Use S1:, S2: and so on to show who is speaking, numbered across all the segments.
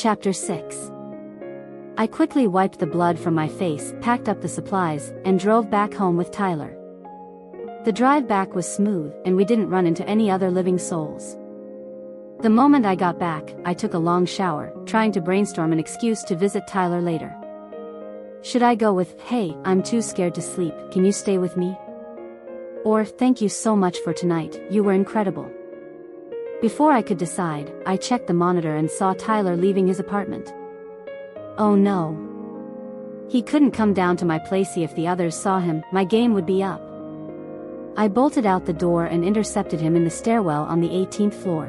S1: Chapter 6. I quickly wiped the blood from my face, packed up the supplies, and drove back home with Tyler. The drive back was smooth, and we didn't run into any other living souls. The moment I got back, I took a long shower, trying to brainstorm an excuse to visit Tyler later. Should I go with, "Hey, I'm too scared to sleep, can you stay with me?" Or, "Thank you so much for tonight, you were incredible." Before I could decide, I checked the monitor and saw Tyler leaving his apartment. Oh no. He couldn't come down to my place. If the others saw him, my game would be up. I bolted out the door and intercepted him in the stairwell on the 18th floor.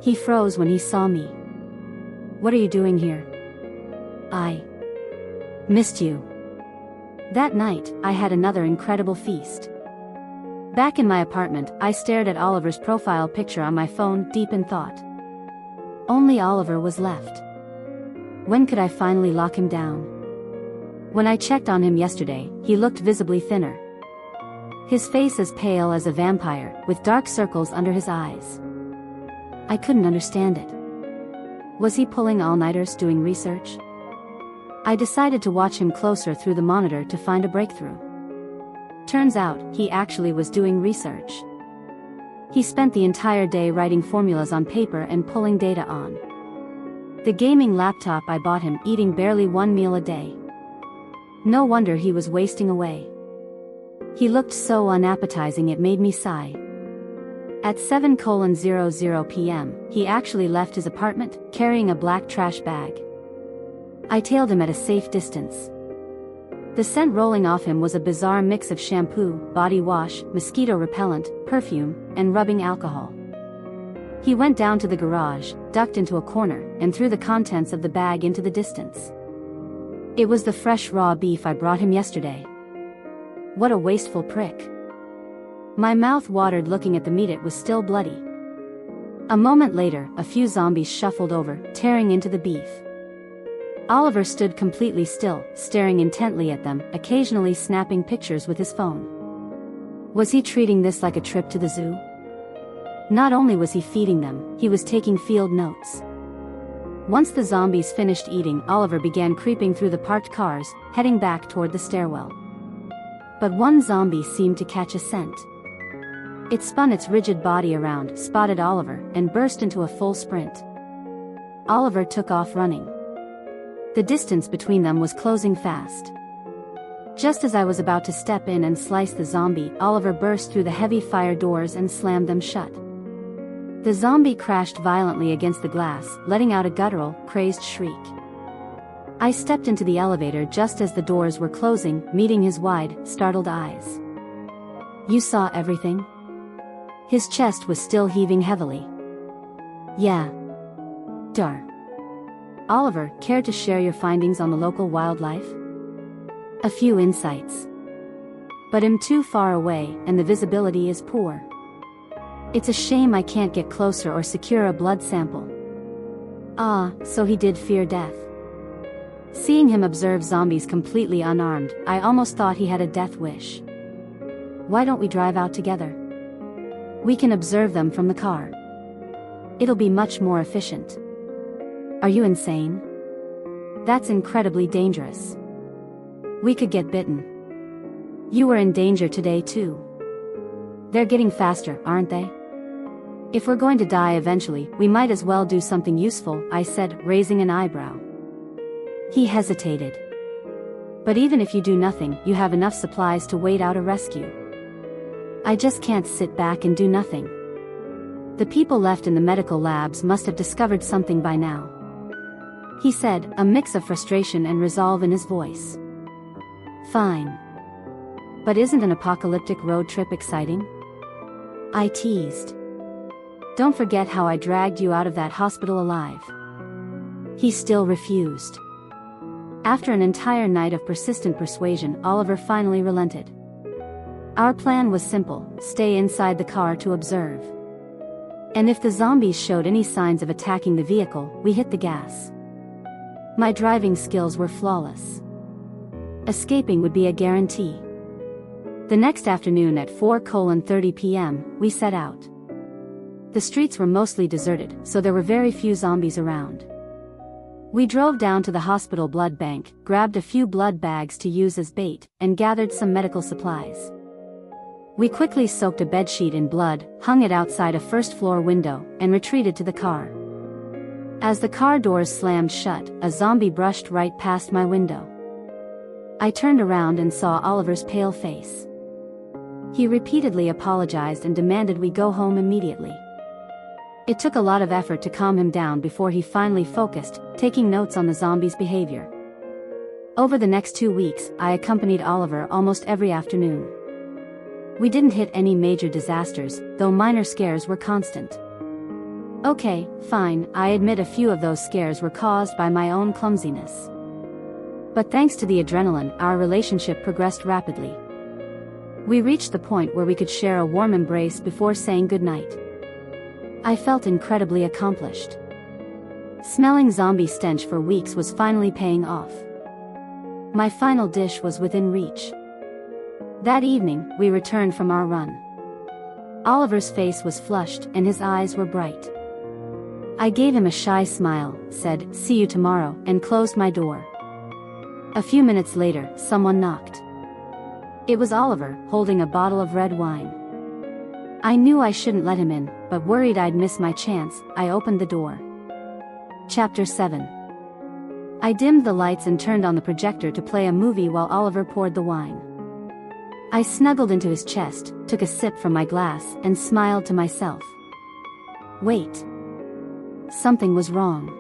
S1: He froze when he saw me. "What are you doing here?" "I missed you." That night, I had another incredible feast. Back in my apartment, I stared at Oliver's profile picture on my phone, deep in thought. Only Oliver was left. When could I finally lock him down? When I checked on him yesterday, he looked visibly thinner. His face as pale as a vampire, with dark circles under his eyes. I couldn't understand it. Was he pulling all-nighters doing research? I decided to watch him closer through the monitor to find a breakthrough. Turns out, he actually was doing research. He spent the entire day writing formulas on paper and pulling data on the gaming laptop I bought him, eating barely one meal a day. No wonder he was wasting away. He looked so unappetizing it made me sigh. At 7:00 p.m., he actually left his apartment, carrying a black trash bag. I tailed him at a safe distance. The scent rolling off him was a bizarre mix of shampoo, body wash, mosquito repellent, perfume, and rubbing alcohol. He went down to the garage, ducked into a corner, and threw the contents of the bag into the distance. It was the fresh raw beef I brought him yesterday. What a wasteful prick. My mouth watered looking at the meat. It was still bloody. A moment later, a few zombies shuffled over, tearing into the beef. Oliver stood completely still, staring intently at them, occasionally snapping pictures with his phone. Was he treating this like a trip to the zoo? Not only was he feeding them, he was taking field notes. Once the zombies finished eating, Oliver began creeping through the parked cars, heading back toward the stairwell. But one zombie seemed to catch a scent. It spun its rigid body around, spotted Oliver, and burst into a full sprint. Oliver took off running. The distance between them was closing fast. Just as I was about to step in and slice the zombie, Oliver burst through the heavy fire doors and slammed them shut. The zombie crashed violently against the glass, letting out a guttural, crazed shriek. I stepped into the elevator just as the doors were closing, meeting his wide, startled eyes. "You saw everything?" His chest was still heaving heavily. "Yeah. Dar. Oliver, care to share your findings on the local wildlife?" "A few insights. But I'm too far away, and the visibility is poor. It's a shame I can't get closer or secure a blood sample." Ah, so he did fear death. Seeing him observe zombies completely unarmed, I almost thought he had a death wish. "Why don't we drive out together? We can observe them from the car. It'll be much more efficient." "Are you insane? That's incredibly dangerous. We could get bitten." "You were in danger today too. They're getting faster, aren't they? If we're going to die eventually, we might as well do something useful," I said, raising an eyebrow. He hesitated. "But even if you do nothing, you have enough supplies to wait out a rescue. I just can't sit back and do nothing. The people left in the medical labs must have discovered something by now," he said, a mix of frustration and resolve in his voice. "Fine. But isn't an apocalyptic road trip exciting?" I teased. "Don't forget how I dragged you out of that hospital alive." He still refused. After an entire night of persistent persuasion, Oliver finally relented. Our plan was simple: stay inside the car to observe. And if the zombies showed any signs of attacking the vehicle, we hit the gas. My driving skills were flawless. Escaping would be a guarantee. The next afternoon at 4:30 p.m., we set out. The streets were mostly deserted, so there were very few zombies around. We drove down to the hospital blood bank, grabbed a few blood bags to use as bait, and gathered some medical supplies. We quickly soaked a bedsheet in blood, hung it outside a first-floor window, and retreated to the car. As the car doors slammed shut, a zombie brushed right past my window. I turned around and saw Oliver's pale face. He repeatedly apologized and demanded we go home immediately. It took a lot of effort to calm him down before he finally focused, taking notes on the zombie's behavior. Over the next 2 weeks, I accompanied Oliver almost every afternoon. We didn't hit any major disasters, though minor scares were constant. Okay, fine, I admit a few of those scares were caused by my own clumsiness. But thanks to the adrenaline, our relationship progressed rapidly. We reached the point where we could share a warm embrace before saying goodnight. I felt incredibly accomplished. Smelling zombie stench for weeks was finally paying off. My final dish was within reach. That evening, we returned from our run. Oliver's face was flushed and his eyes were bright. I gave him a shy smile, said, "See you tomorrow," and closed my door. A few minutes later, someone knocked. It was Oliver, holding a bottle of red wine. I knew I shouldn't let him in, but worried I'd miss my chance, I opened the door. Chapter 7. I dimmed the lights and turned on the projector to play a movie while Oliver poured the wine. I snuggled into his chest, took a sip from my glass, and smiled to myself. Wait. Something was wrong.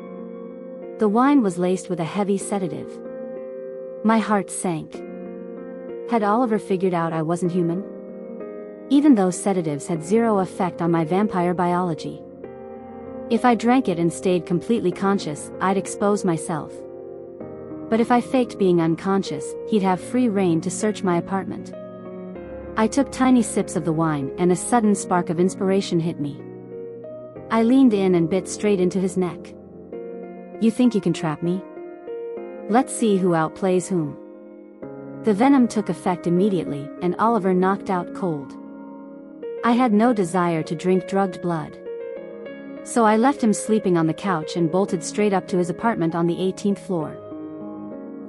S1: The wine was laced with a heavy sedative. My heart sank. Had Oliver figured out I wasn't human? Even though sedatives had zero effect on my vampire biology. If I drank it and stayed completely conscious, I'd expose myself. But if I faked being unconscious, he'd have free rein to search my apartment. I took tiny sips of the wine and a sudden spark of inspiration hit me. I leaned in and bit straight into his neck. You think you can trap me? Let's see who outplays whom. The venom took effect immediately, and Oliver knocked out cold. I had no desire to drink drugged blood. So I left him sleeping on the couch and bolted straight up to his apartment on the 18th floor.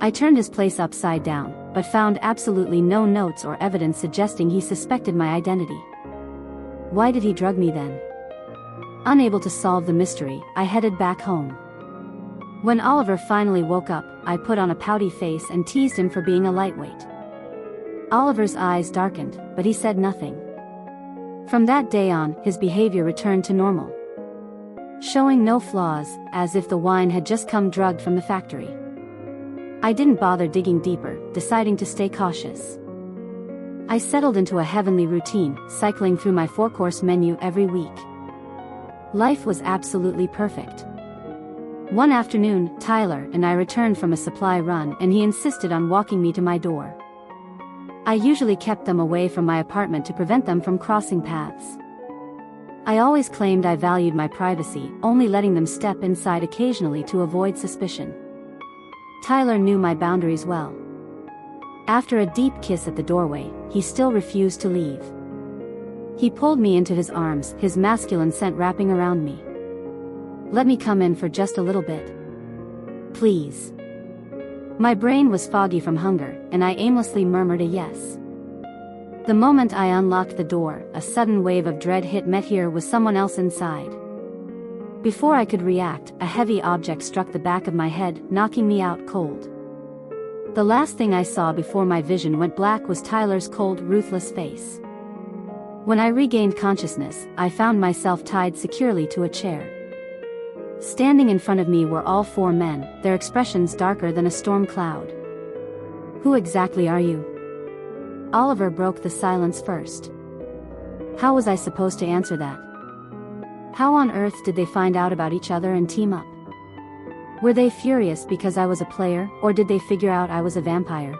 S1: I turned his place upside down, but found absolutely no notes or evidence suggesting he suspected my identity. Why did he drug me then? Unable to solve the mystery, I headed back home. When Oliver finally woke up, I put on a pouty face and teased him for being a lightweight. Oliver's eyes darkened, but he said nothing. From that day on, his behavior returned to normal. Showing no flaws, as if the wine had just come drugged from the factory. I didn't bother digging deeper, deciding to stay cautious. I settled into a heavenly routine, cycling through my 4-course menu every week. Life was absolutely perfect. One afternoon, Tyler and I returned from a supply run and he insisted on walking me to my door. I usually kept them away from my apartment to prevent them from crossing paths. I always claimed I valued my privacy, only letting them step inside occasionally to avoid suspicion. Tyler knew my boundaries well. After a deep kiss at the doorway, he still refused to leave. He pulled me into his arms, his masculine scent wrapping around me. Let me come in for just a little bit. Please. My brain was foggy from hunger, and I aimlessly murmured a yes. The moment I unlocked the door, a sudden wave of dread hit me. Here was someone else inside. Before I could react, a heavy object struck the back of my head, knocking me out cold. The last thing I saw before my vision went black was Tyler's cold, ruthless face. When I regained consciousness, I found myself tied securely to a chair. Standing in front of me were all 4 men, their expressions darker than a storm cloud. Who exactly are you? Oliver broke the silence first. How was I supposed to answer that? How on earth did they find out about each other and team up? Were they furious because I was a player, or did they figure out I was a vampire?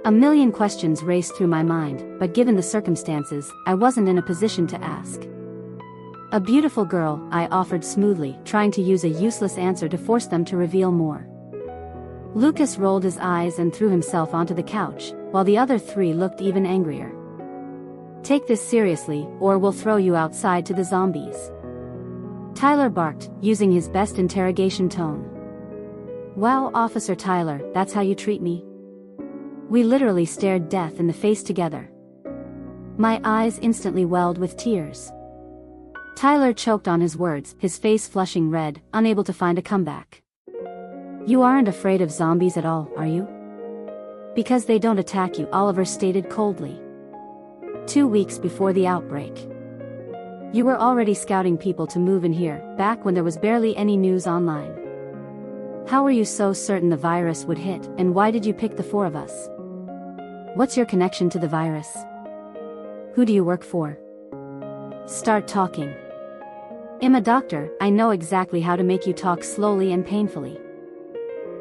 S1: A million questions raced through my mind, but given the circumstances, I wasn't in a position to ask. A beautiful girl, I offered smoothly, trying to use a useless answer to force them to reveal more. Lucas rolled his eyes and threw himself onto the couch, while the other 3 looked even angrier. Take this seriously, or we'll throw you outside to the zombies. Tyler barked, using his best interrogation tone. Wow, Officer Tyler, that's how you treat me? We literally stared death in the face together. My eyes instantly welled with tears. Tyler choked on his words, his face flushing red, unable to find a comeback. You aren't afraid of zombies at all, are you? Because they don't attack you, Oliver stated coldly. 2 weeks before the outbreak. You were already scouting people to move in here, back when there was barely any news online. How were you so certain the virus would hit, and why did you pick the 4 of us? What's your connection to the virus? Who do you work for? Start talking. I'm a doctor, I know exactly how to make you talk slowly and painfully.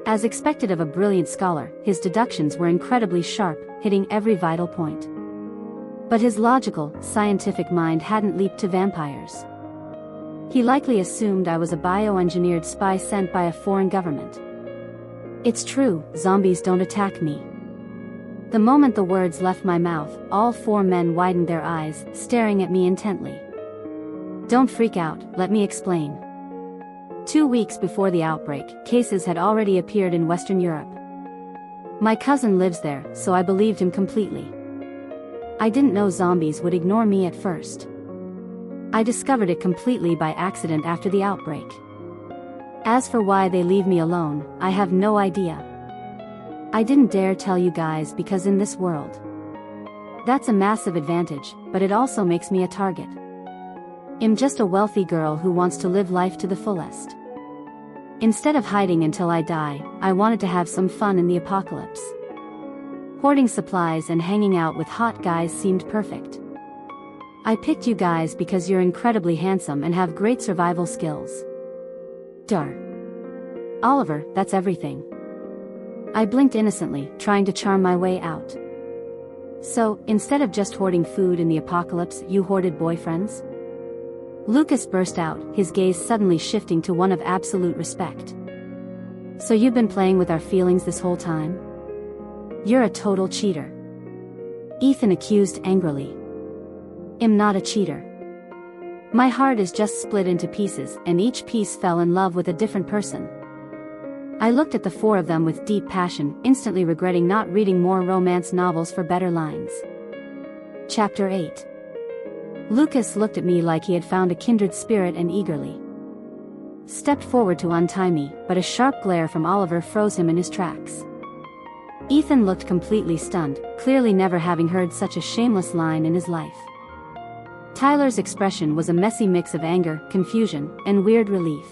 S1: As expected of a brilliant scholar, his deductions were incredibly sharp, hitting every vital point. But his logical, scientific mind hadn't leaped to vampires. He likely assumed I was a bioengineered spy sent by a foreign government. It's true, zombies don't attack me. The moment the words left my mouth, all 4 men widened their eyes, staring at me intently. Don't freak out, let me explain. 2 weeks before the outbreak, cases had already appeared in Western Europe. My cousin lives there, so I believed him completely. I didn't know zombies would ignore me at first. I discovered it completely by accident after the outbreak. As for why they leave me alone, I have no idea. I didn't dare tell you guys because in this world, that's a massive advantage, but it also makes me a target. I'm just a wealthy girl who wants to live life to the fullest. Instead of hiding until I die, I wanted to have some fun in the apocalypse. Hoarding supplies and hanging out with hot guys seemed perfect. I picked you guys because you're incredibly handsome and have great survival skills. Duh. Oliver, that's everything. I blinked innocently, trying to charm my way out. So, instead of just hoarding food in the apocalypse, you hoarded boyfriends? Lucas burst out, his gaze suddenly shifting to one of absolute respect. So you've been playing with our feelings this whole time? You're a total cheater. Ethan accused angrily. I'm not a cheater. My heart is just split into pieces, and each piece fell in love with a different person. I looked at the 4 of them with deep passion, instantly regretting not reading more romance novels for better lines. Chapter 8. Lucas looked at me like he had found a kindred spirit and eagerly stepped forward to untie me, but a sharp glare from Oliver froze him in his tracks. Ethan looked completely stunned, clearly never having heard such a shameless line in his life. Tyler's expression was a messy mix of anger, confusion, and weird relief.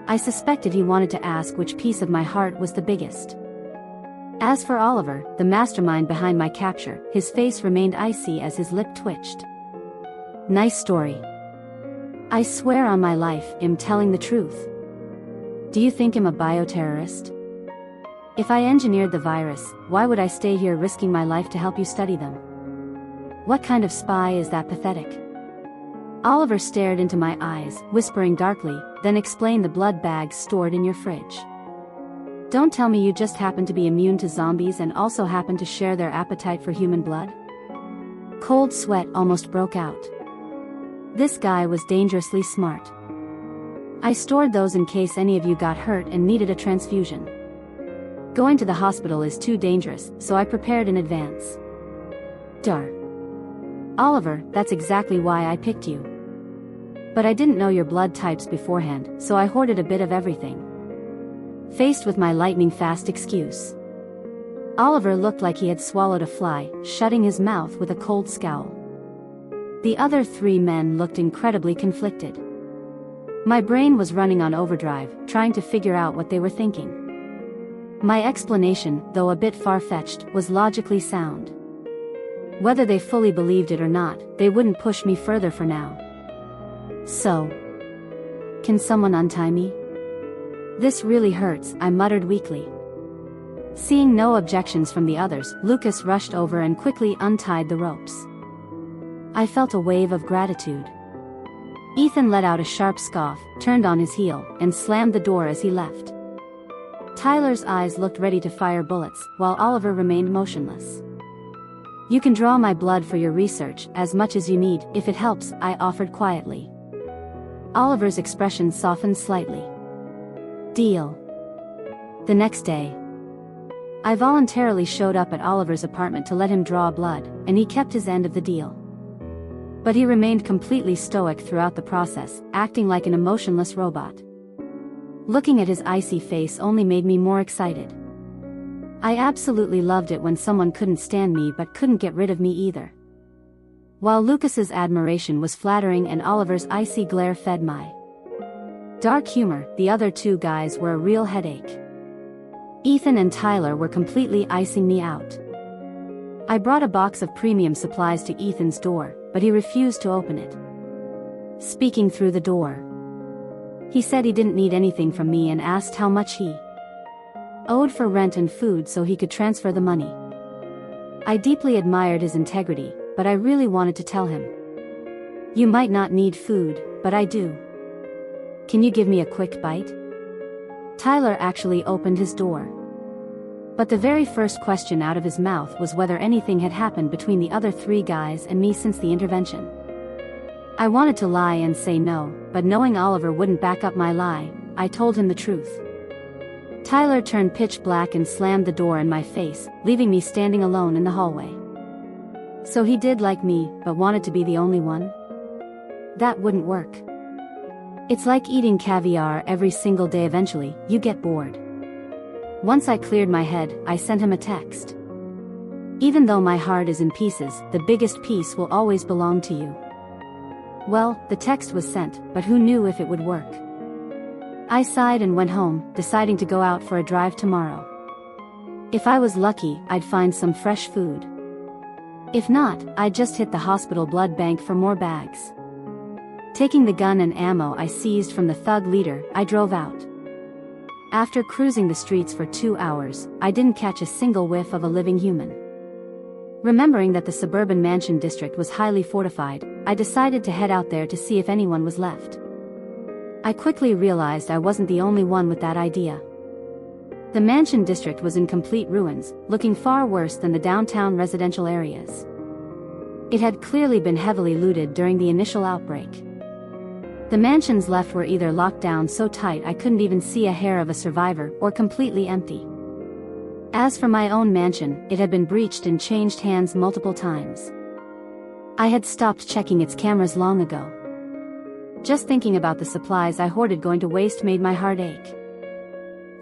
S1: I suspected he wanted to ask which piece of my heart was the biggest. As for Oliver, the mastermind behind my capture, his face remained icy as his lip twitched. Nice story. I swear on my life, I'm telling the truth. Do you think I'm a bioterrorist? If I engineered the virus, why would I stay here risking my life to help you study them? What kind of spy is that pathetic? Oliver stared into my eyes, whispering darkly, then explained the blood bags stored in your fridge. Don't tell me you just happen to be immune to zombies and also happen to share their appetite for human blood? Cold sweat almost broke out. This guy was dangerously smart. I stored those in case any of you got hurt and needed a transfusion. Going to the hospital is too dangerous, so I prepared in advance. Duh. Oliver, that's exactly why I picked you. But I didn't know your blood types beforehand, so I hoarded a bit of everything. Faced with my lightning-fast excuse, Oliver looked like he had swallowed a fly, shutting his mouth with a cold scowl. The other 3 men looked incredibly conflicted. My brain was running on overdrive, trying to figure out what they were thinking. My explanation, though a bit far-fetched, was logically sound. Whether they fully believed it or not, they wouldn't push me further for now. So, can someone untie me? This really hurts, I muttered weakly. Seeing no objections from the others, Lucas rushed over and quickly untied the ropes. I felt a wave of gratitude. Ethan let out a sharp scoff, turned on his heel, and slammed the door as he left. Tyler's eyes looked ready to fire bullets, while Oliver remained motionless. You can draw my blood for your research, as much as you need, if it helps, I offered quietly. Oliver's expression softened slightly. Deal. The next day, I voluntarily showed up at Oliver's apartment to let him draw blood, and he kept his end of the deal. But he remained completely stoic throughout the process, acting like an emotionless robot. Looking at his icy face only made me more excited. I absolutely loved it when someone couldn't stand me but couldn't get rid of me either. While Lucas's admiration was flattering and Oliver's icy glare fed my dark humor, the other two guys were a real headache. Ethan and Tyler were completely icing me out. I brought a box of premium supplies to Ethan's door, but he refused to open it. Speaking through the door, he said he didn't need anything from me and asked how much he owed for rent and food so he could transfer the money. I deeply admired his integrity, but I really wanted to tell him, "You might not need food, but I do. Can you give me a quick bite?" Tyler actually opened his door. But the very first question out of his mouth was whether anything had happened between the other three guys and me since the intervention. I wanted to lie and say no, but knowing Oliver wouldn't back up my lie, I told him the truth. Tyler turned pitch black and slammed the door in my face, leaving me standing alone in the hallway. So he did like me, but wanted to be the only one? That wouldn't work. It's like eating caviar every single day. Eventually, you get bored. Once I cleared my head, I sent him a text. "Even though my heart is in pieces, the biggest piece will always belong to you." Well, the text was sent, but who knew if it would work? I sighed and went home, deciding to go out for a drive tomorrow. If I was lucky, I'd find some fresh food. If not, I'd just hit the hospital blood bank for more bags. Taking the gun and ammo I seized from the thug leader, I drove out. After cruising the streets for 2 hours, I didn't catch a single whiff of a living human. Remembering that the suburban mansion district was highly fortified, I decided to head out there to see if anyone was left. I quickly realized I wasn't the only one with that idea. The mansion district was in complete ruins, looking far worse than the downtown residential areas. It had clearly been heavily looted during the initial outbreak. The mansions left were either locked down so tight I couldn't even see a hair of a survivor, or completely empty. As for my own mansion, it had been breached and changed hands multiple times. I had stopped checking its cameras long ago. Just thinking about the supplies I hoarded going to waste made my heart ache.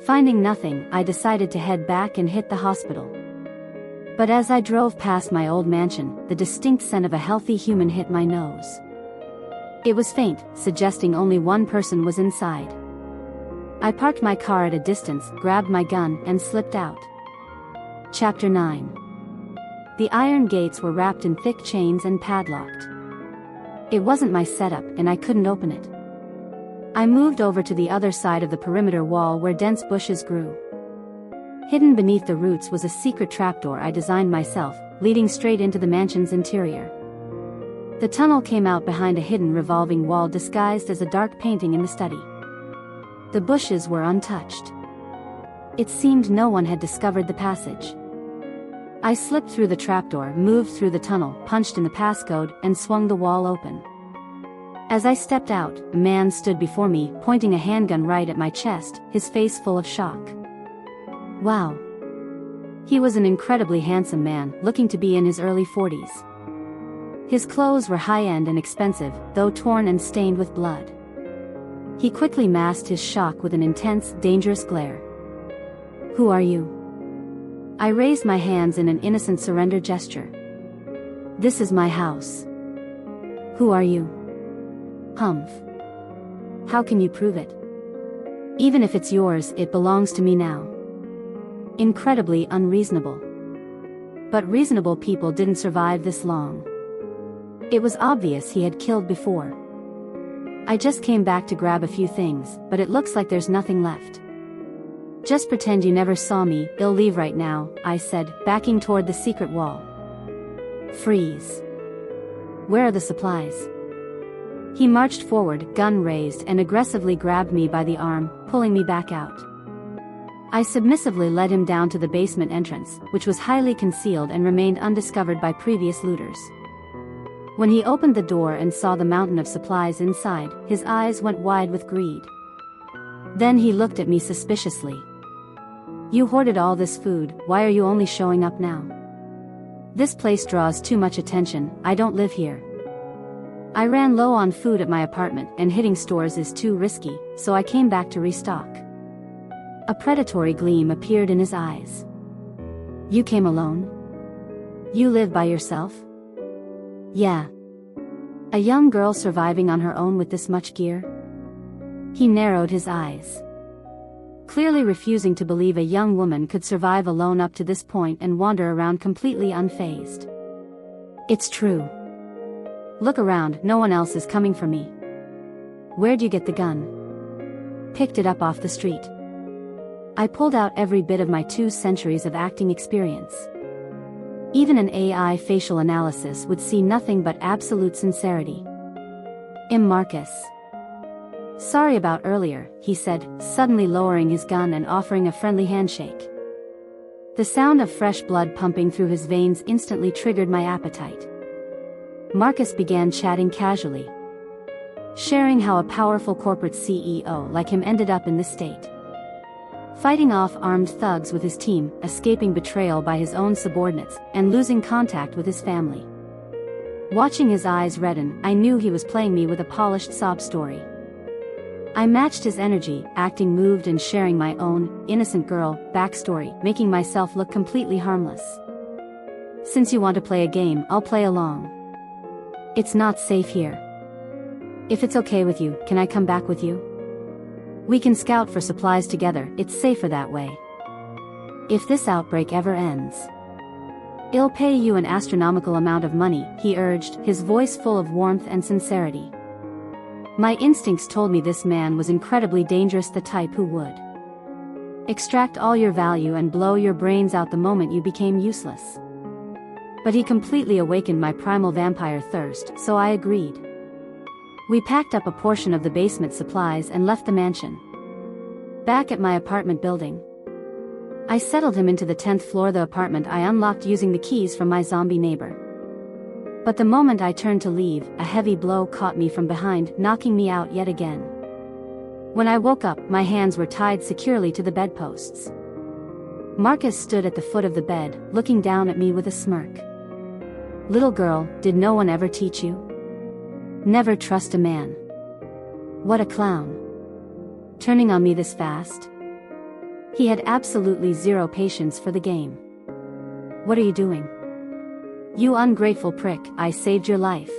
S1: Finding nothing, I decided to head back and hit the hospital. But as I drove past my old mansion, the distinct scent of a healthy human hit my nose. It was faint, suggesting only one person was inside. I parked my car at a distance, grabbed my gun, and slipped out. Chapter 9. The iron gates were wrapped in thick chains and padlocked. It wasn't my setup, and I couldn't open it. I moved over to the other side of the perimeter wall where dense bushes grew. Hidden beneath the roots was a secret trapdoor I designed myself, leading straight into the mansion's interior. The tunnel came out behind a hidden revolving wall disguised as a dark painting in the study. The bushes were untouched. It seemed no one had discovered the passage. I slipped through the trapdoor, moved through the tunnel, punched in the passcode, and swung the wall open. As I stepped out, a man stood before me, pointing a handgun right at my chest, his face full of shock. Wow. He was an incredibly handsome man, looking to be in his early 40s. His clothes were high-end and expensive, though torn and stained with blood. He quickly masked his shock with an intense, dangerous glare. "Who are you?" I raised my hands in an innocent surrender gesture. "This is my house." "Who are you?" "Humph. How can you prove it?" "Even if it's yours, it belongs to me now." Incredibly unreasonable. But reasonable people didn't survive this long. It was obvious he had killed before. "I just came back to grab a few things, but it looks like there's nothing left." "Just pretend you never saw me, I'll leave right now," I said, backing toward the secret wall. "Freeze. Where are the supplies?" He marched forward, gun raised, and aggressively grabbed me by the arm, pulling me back out. I submissively led him down to the basement entrance, which was highly concealed and remained undiscovered by previous looters. When he opened the door and saw the mountain of supplies inside, his eyes went wide with greed. Then he looked at me suspiciously. You hoarded all this food, why are you only showing up now? This place draws too much attention, I don't live here. I ran low on food at my apartment and hitting stores is too risky, so I came back to restock. A predatory gleam appeared in his eyes. You came alone? You live by yourself? Yeah. A young girl surviving on her own with this much gear? He narrowed his eyes, clearly refusing to believe a young woman could survive alone up to this point and wander around completely unfazed. It's true. Look around, no one else is coming for me. Where'd you get the gun? Picked it up off the street. I pulled out every bit of my 2 centuries of acting experience. Even an AI facial analysis would see nothing but absolute sincerity. Marcus. Sorry about earlier, he said, suddenly lowering his gun and offering a friendly handshake. The sound of fresh blood pumping through his veins instantly triggered my appetite. Marcus began chatting casually, sharing how a powerful corporate CEO like him ended up in this state, fighting off armed thugs with his team, escaping betrayal by his own subordinates, and losing contact with his family. Watching his eyes redden, I knew he was playing me with a polished sob story. I matched his energy, acting moved and sharing my own, innocent girl, backstory, making myself look completely harmless. Since you want to play a game, I'll play along. It's not safe here. If it's okay with you, can I come back with you? We can scout for supplies together, it's safer that way. If this outbreak ever ends, I'll pay you an astronomical amount of money, he urged, his voice full of warmth and sincerity. My instincts told me this man was incredibly dangerous, the type who would extract all your value and blow your brains out the moment you became useless. But he completely awakened my primal vampire thirst, so I agreed. We packed up a portion of the basement supplies and left the mansion. Back at my apartment building, I settled him into the 10th floor of the apartment I unlocked using the keys from my zombie neighbor. But the moment I turned to leave, a heavy blow caught me from behind, knocking me out yet again. When I woke up, my hands were tied securely to the bedposts. Marcus stood at the foot of the bed, looking down at me with a smirk. Little girl, did no one ever teach you? Never trust a man. What a clown. Turning on me this fast? He had absolutely zero patience for the game. What are you doing? You ungrateful prick, I saved your life.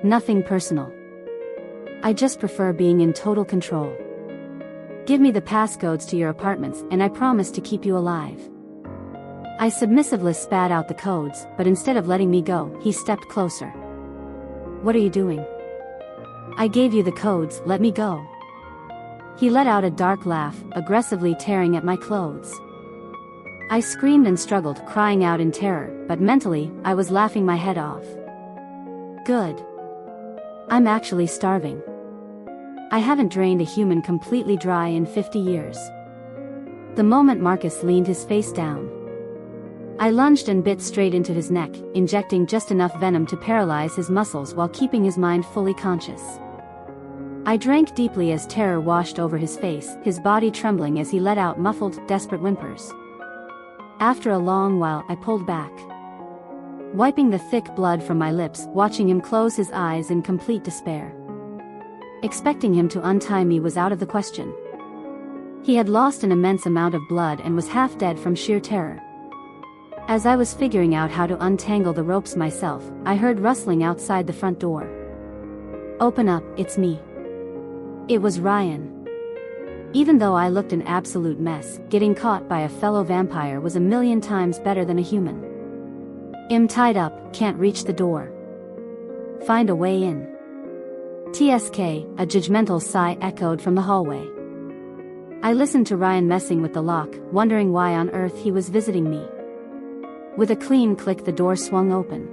S1: Nothing personal. I just prefer being in total control. Give me the passcodes to your apartments and I promise to keep you alive. I submissively spat out the codes, but instead of letting me go, he stepped closer. What are you doing? I gave you the codes, let me go. He let out a dark laugh, aggressively tearing at my clothes. I screamed and struggled, crying out in terror, but mentally, I was laughing my head off. Good. I'm actually starving. I haven't drained a human completely dry in 50 years. The moment Marcus leaned his face down, I lunged and bit straight into his neck, injecting just enough venom to paralyze his muscles while keeping his mind fully conscious. I drank deeply as terror washed over his face, his body trembling as he let out muffled, desperate whimpers. After a long while, I pulled back, wiping the thick blood from my lips, watching him close his eyes in complete despair. Expecting him to untie me was out of the question. He had lost an immense amount of blood and was half dead from sheer terror. As I was figuring out how to untangle the ropes myself, I heard rustling outside the front door. Open up, it's me. It was Ryan. Even though I looked an absolute mess, getting caught by a fellow vampire was a million times better than a human. I'm tied up, can't reach the door. Find a way in. TSK, a judgmental sigh echoed from the hallway. I listened to Ryan messing with the lock, wondering why on earth he was visiting me. With a clean click, the door swung open.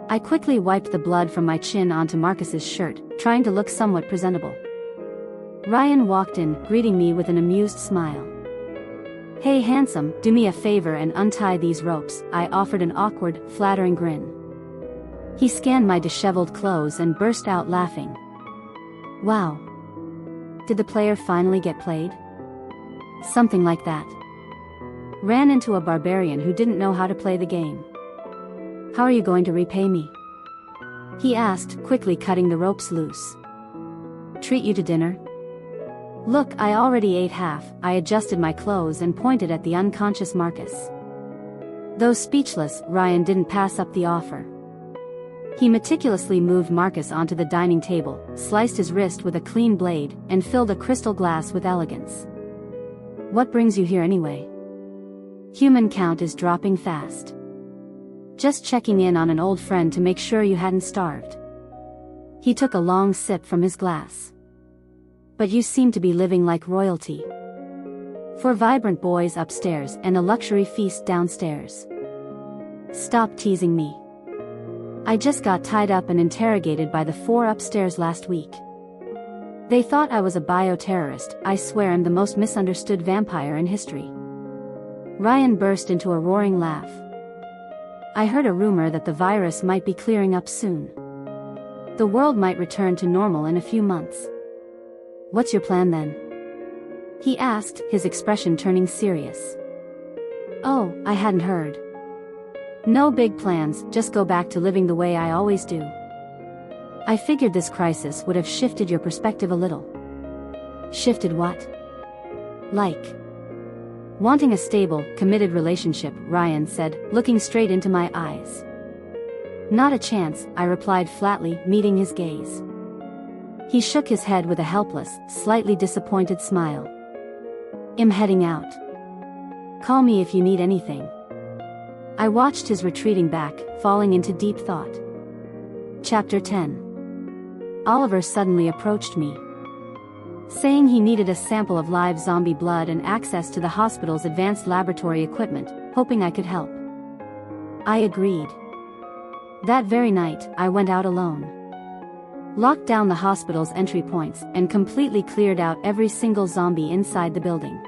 S1: I quickly wiped the blood from my chin onto Marcus's shirt, trying to look somewhat presentable. Ryan walked in, greeting me with an amused smile. Hey handsome, do me a favor and untie these ropes, I offered an awkward, flattering grin. He scanned my disheveled clothes and burst out laughing. Wow. Did the player finally get played? Something like that. Ran into a barbarian who didn't know how to play the game. How are you going to repay me? He asked, quickly cutting the ropes loose. Treat you to dinner? Look, I already ate half. I adjusted my clothes and pointed at the unconscious Marcus. Though speechless, Ryan didn't pass up the offer. He meticulously moved Marcus onto the dining table, sliced his wrist with a clean blade, and filled a crystal glass with elegance. What brings you here anyway? Human count is dropping fast. Just checking in on an old friend to make sure you hadn't starved. He took a long sip from his glass. But you seem to be living like royalty. 4 vibrant boys upstairs and a luxury feast downstairs. Stop teasing me. I just got tied up and interrogated by the 4 upstairs last week. They thought I was a bioterrorist. I swear I'm the most misunderstood vampire in history. Ryan burst into a roaring laugh. I heard a rumor that the virus might be clearing up soon. The world might return to normal in a few months. What's your plan then? He asked, his expression turning serious. Oh, I hadn't heard. No big plans, just go back to living the way I always do. I figured this crisis would have shifted your perspective a little. Shifted what? Like. Wanting a stable, committed relationship, Ryan said, looking straight into my eyes. Not a chance, I replied flatly, meeting his gaze. He shook his head with a helpless, slightly disappointed smile. I'm heading out. Call me if you need anything. I watched his retreating back, falling into deep thought. Chapter 10. Oliver suddenly approached me, saying he needed a sample of live zombie blood and access to the hospital's advanced laboratory equipment, hoping I could help. I agreed. That very night, I went out alone. Locked down the hospital's entry points, and completely cleared out every single zombie inside the building.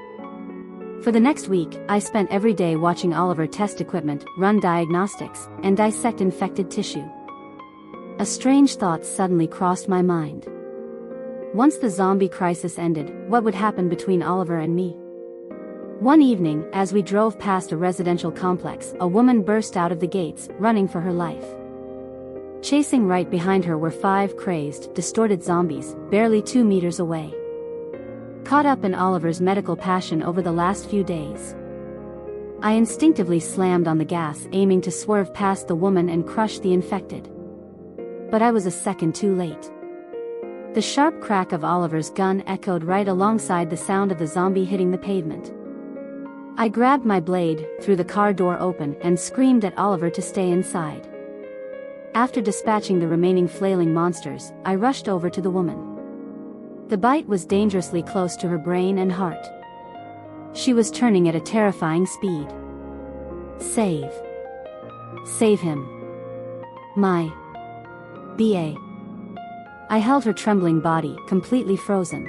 S1: For the next week, I spent every day watching Oliver test equipment, run diagnostics, and dissect infected tissue. A strange thought suddenly crossed my mind. Once the zombie crisis ended, what would happen between Oliver and me? One evening, as we drove past a residential complex, a woman burst out of the gates, running for her life. Chasing right behind her were 5 crazed, distorted zombies, barely 2 meters away. Caught up in Oliver's medical passion over the last few days, I instinctively slammed on the gas, aiming to swerve past the woman and crush the infected. But I was a second too late. The sharp crack of Oliver's gun echoed right alongside the sound of the zombie hitting the pavement. I grabbed my blade, threw the car door open, and screamed at Oliver to stay inside. After dispatching the remaining flailing monsters, I rushed over to the woman. The bite was dangerously close to her brain and heart. She was turning at a terrifying speed. Save. Save him. My. B.A. I held her trembling body, completely frozen.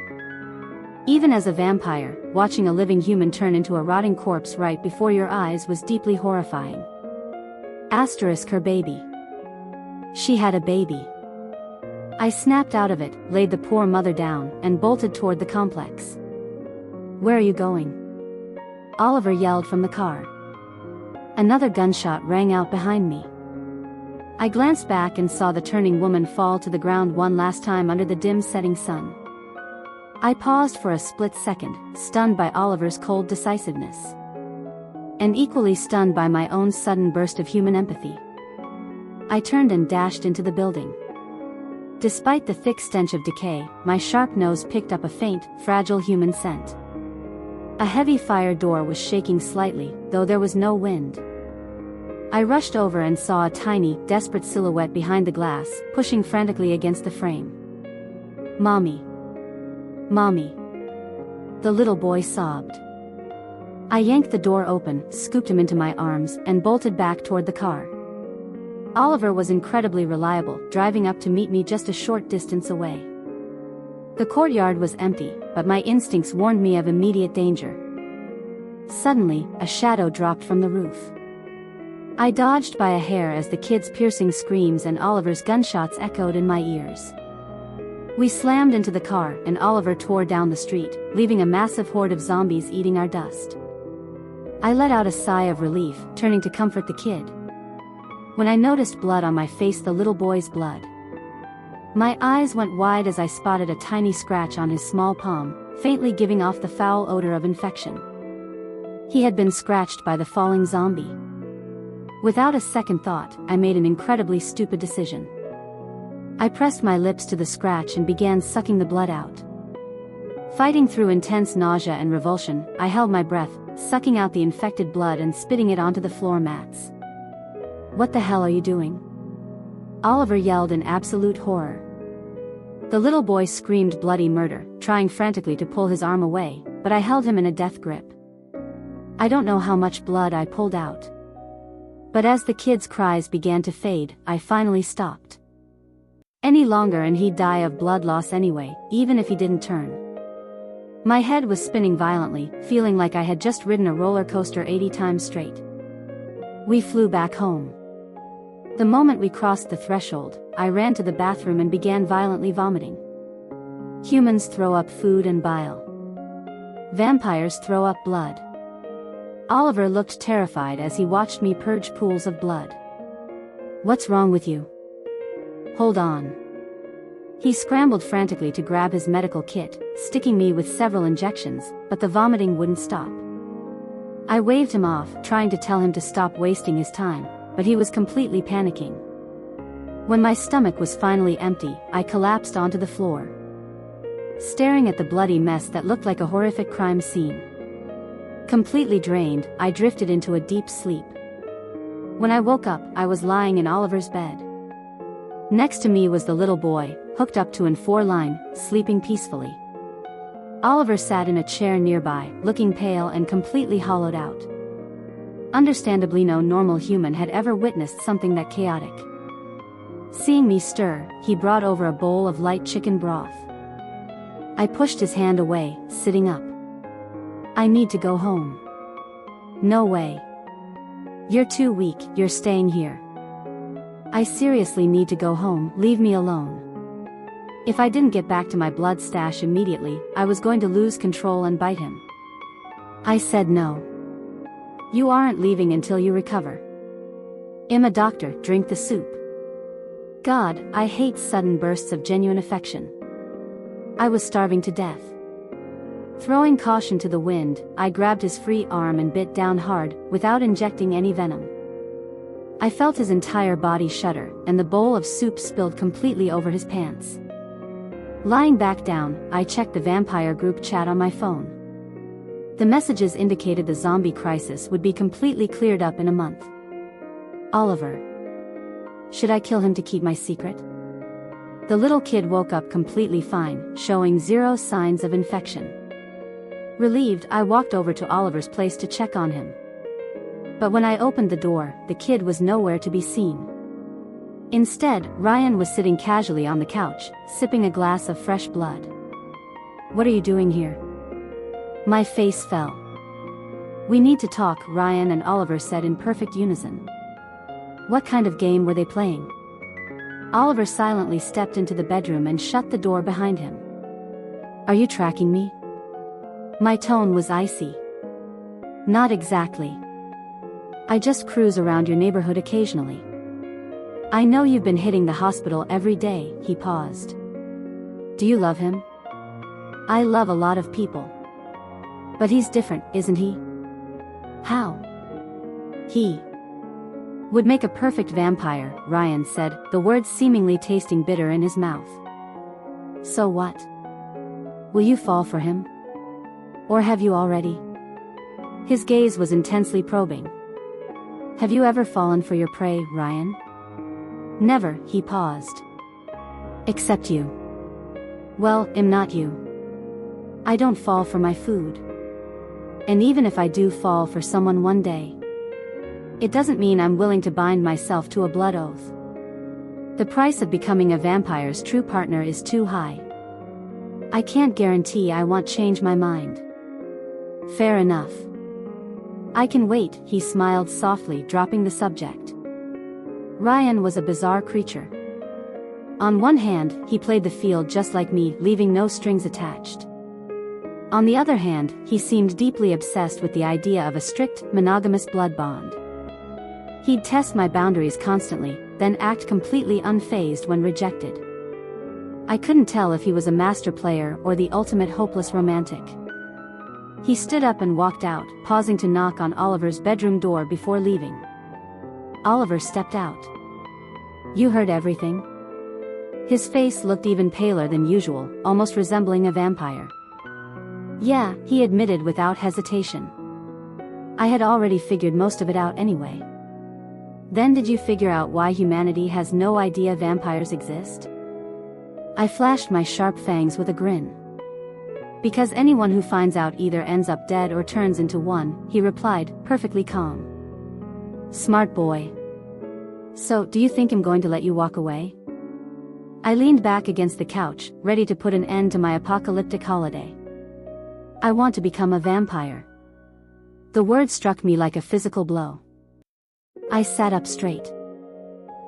S1: Even as a vampire, watching a living human turn into a rotting corpse right before your eyes was deeply horrifying. Asterisk her baby. She had a baby. I snapped out of it, laid the poor mother down, and bolted toward the complex. Where are you going? Oliver yelled from the car. Another gunshot rang out behind me. I glanced back and saw the turning woman fall to the ground one last time under the dim setting sun. I paused for a split second, stunned by Oliver's cold decisiveness. And equally stunned by my own sudden burst of human empathy. I turned and dashed into the building. Despite the thick stench of decay, my sharp nose picked up a faint, fragile human scent. A heavy fire door was shaking slightly, though there was no wind. I rushed over and saw a tiny, desperate silhouette behind the glass, pushing frantically against the frame. Mommy. Mommy. The little boy sobbed. I yanked the door open, scooped him into my arms, and bolted back toward the car. Oliver was incredibly reliable, driving up to meet me just a short distance away. The courtyard was empty, but my instincts warned me of immediate danger. Suddenly, a shadow dropped from the roof. I dodged by a hair as the kid's piercing screams and Oliver's gunshots echoed in my ears. We slammed into the car and Oliver tore down the street, leaving a massive horde of zombies eating our dust. I let out a sigh of relief, turning to comfort the kid. When I noticed blood on my face, the little boy's blood, my eyes went wide as I spotted a tiny scratch on his small palm, faintly giving off the foul odor of infection. He had been scratched by the falling zombie. Without a second thought, I made an incredibly stupid decision. I pressed my lips to the scratch and began sucking the blood out. Fighting through intense nausea and revulsion, I held my breath, sucking out the infected blood and spitting it onto the floor mats. "What the hell are you doing?" Oliver yelled in absolute horror. The little boy screamed bloody murder, trying frantically to pull his arm away, but I held him in a death grip. I don't know how much blood I pulled out. But as the kid's cries began to fade, I finally stopped. Any longer and he'd die of blood loss anyway, even if he didn't turn. My head was spinning violently, feeling like I had just ridden a roller coaster 80 times straight. We flew back home. The moment we crossed the threshold, I ran to the bathroom and began violently vomiting. Humans throw up food and bile. Vampires throw up blood. Oliver looked terrified as he watched me purge pools of blood. "What's wrong with you? Hold on." He scrambled frantically to grab his medical kit, sticking me with several injections, but the vomiting wouldn't stop. I waved him off, trying to tell him to stop wasting his time, but he was completely panicking. When my stomach was finally empty, I collapsed onto the floor, staring at the bloody mess that looked like a horrific crime scene. Completely drained, I drifted into a deep sleep. When I woke up, I was lying in Oliver's bed. Next to me was the little boy, hooked up to an 4-line, sleeping peacefully. Oliver sat in a chair nearby, looking pale and completely hollowed out. Understandably, no normal human had ever witnessed something that chaotic. Seeing me stir, he brought over a bowl of light chicken broth. I pushed his hand away, sitting up. "I need to go home." "No way. You're too weak, you're staying here." "I seriously need to go home, leave me alone." If I didn't get back to my blood stash immediately, I was going to lose control and bite him. I said no. "You aren't leaving until you recover. I'm a doctor, drink the soup." God, I hate sudden bursts of genuine affection. I was starving to death. Throwing caution to the wind, I grabbed his free arm and bit down hard, without injecting any venom. I felt his entire body shudder, and the bowl of soup spilled completely over his pants. Lying back down, I checked the vampire group chat on my phone. The messages indicated the zombie crisis would be completely cleared up in a month. Oliver. Should I kill him to keep my secret? The little kid woke up completely fine, showing zero signs of infection. Relieved, I walked over to Oliver's place to check on him. But when I opened the door, the kid was nowhere to be seen. Instead, Ryan was sitting casually on the couch, sipping a glass of fresh blood. "What are you doing here?" My face fell. "We need to talk," Ryan and Oliver said in perfect unison. What kind of game were they playing? Oliver silently stepped into the bedroom and shut the door behind him. "Are you tracking me?" My tone was icy. "Not exactly. I just cruise around your neighborhood occasionally." "I know you've been hitting the hospital every day," he paused. "Do you love him?" "I love a lot of people. But he's different, isn't he?" "How?" "He would make a perfect vampire," Ryan said, the words seemingly tasting bitter in his mouth. "So what? Will you fall for him? Or have you already?" His gaze was intensely probing. "Have you ever fallen for your prey, Ryan?" "Never," he paused. "Except you." "Well, I'm not you. I don't fall for my food. And even if I do fall for someone one day, it doesn't mean I'm willing to bind myself to a blood oath. The price of becoming a vampire's true partner is too high. I can't guarantee I won't change my mind." "Fair enough. I can wait," he smiled softly, dropping the subject. Ryan was a bizarre creature. On one hand, he played the field just like me, leaving no strings attached. On the other hand, he seemed deeply obsessed with the idea of a strict, monogamous blood bond. He'd test my boundaries constantly, then act completely unfazed when rejected. I couldn't tell if he was a master player or the ultimate hopeless romantic. He stood up and walked out, pausing to knock on Oliver's bedroom door before leaving. Oliver stepped out. "You heard everything?" His face looked even paler than usual, almost resembling a vampire. "Yeah," he admitted without hesitation. "I had already figured most of it out anyway." "Then did you figure out why humanity has no idea vampires exist?" I flashed my sharp fangs with a grin. "Because anyone who finds out either ends up dead or turns into one," he replied, perfectly calm. "Smart boy. So, do you think I'm going to let you walk away?" I leaned back against the couch, ready to put an end to my apocalyptic holiday. "I want to become a vampire." The word struck me like a physical blow. I sat up straight.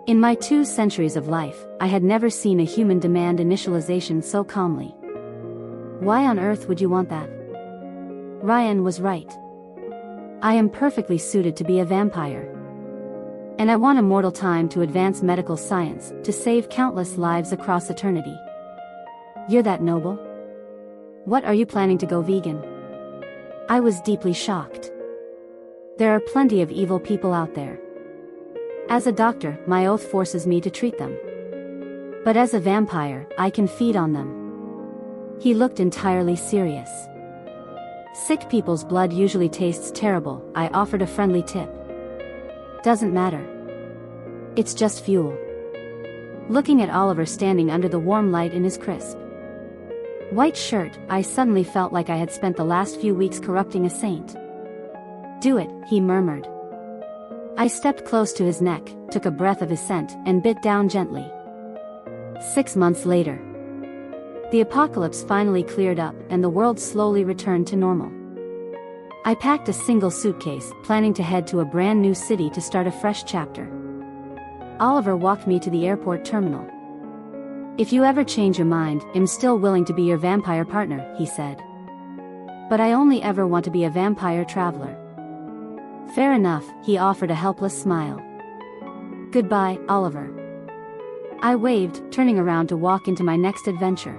S1: In my 2 centuries of life, I had never seen a human demand initialization so calmly. Why on earth would you want that? Ryan was right. I am perfectly suited to be a vampire. And I want immortal time to advance medical science, to save countless lives across eternity. You're that noble? What are you planning to go vegan? I was deeply shocked. There are plenty of evil people out there. As a doctor, my oath forces me to treat them. But as a vampire, I can feed on them. He looked entirely serious. Sick people's blood usually tastes terrible, I offered a friendly tip. Doesn't matter. It's just fuel. Looking at Oliver standing under the warm light in his crisp white shirt, I suddenly felt like I had spent the last few weeks corrupting a saint. "Do it," he murmured. I stepped close to his neck, took a breath of his scent, and bit down gently. 6 months later. The apocalypse finally cleared up, and the world slowly returned to normal. I packed a single suitcase, planning to head to a brand new city to start a fresh chapter. Oliver walked me to the airport terminal. "If you ever change your mind, I'm still willing to be your vampire partner," he said. "But I only ever want to be a vampire traveler." "Fair enough," he offered a helpless smile. "Goodbye, Oliver." I waved, turning around to walk into my next adventure.